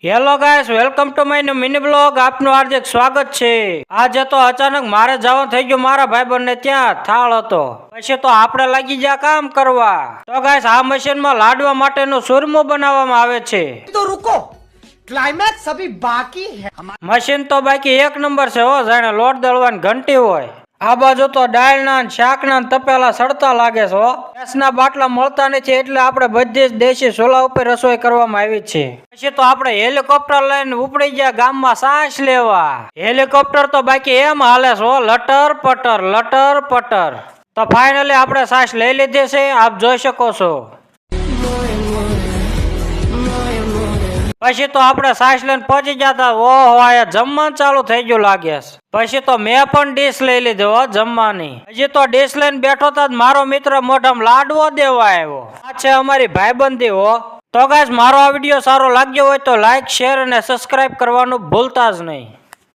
Hello guys, welcome to my new mini blog. આપનું હાર્દિક સ્વાગત છે. આજે તો અચાનક મારે જવાનું થઈ ગયું મારા ભાઈબંધને ત્યાં થાળ હતો. પછી તો આપણે લાગી ગયા કામ કરવા. તો ગાઈસ, આ મશીનમાં લાડવા માટેનો સુરમો બનાવવામાં આવે છે. तो रुको, क्लाइमैक्स अभी बाकी है. મશીન તો બાકી એક નંબર છે હો, જાણે લોટ દળવાની ઘંટી હોય. આ બાજુ તો દાળના શાકના તપેલા સડતા લાગે છે હો. ગેસના બાટલા મળતા નથી એટલે આપણે બધી જ દેશી ચૂલા ઉપર રસોઈ કરવામાં આવી છે. પછી તો આપણે હેલિકોપ્ટર લઈને ઉપડી ગયા ગામમાં સાસ લેવા. હેલિકોપ્ટર તો બાકી એમ હાલે છે હો, લટર પટર લટર પટર. તો ફાઇનલી આપણે સાસ લઈ લીધી છે, આપ જોઈ શકો છો. પછી તો આપણે સાસ લઈને પહોંચી જતા. ઓહો, આ જમવાનું ચાલુ થઈ ગયું લાગે. પછી તો મેં પણ ડીશ લઈ લીધો હો જમવાની. હજી તો ડીશ લઈને બેઠો તો મારો મિત્ર મોઢામાં લાડવો દેવા આવ્યો. આ છે અમારી ભાઈબંધી હો. તો ગાઈસ, મારો આ વિડીયો સારો લાગ્યો હોય તો લાઈક, શેર અને સબસ્ક્રાઇબ કરવાનું ભૂલતા જ નહીં.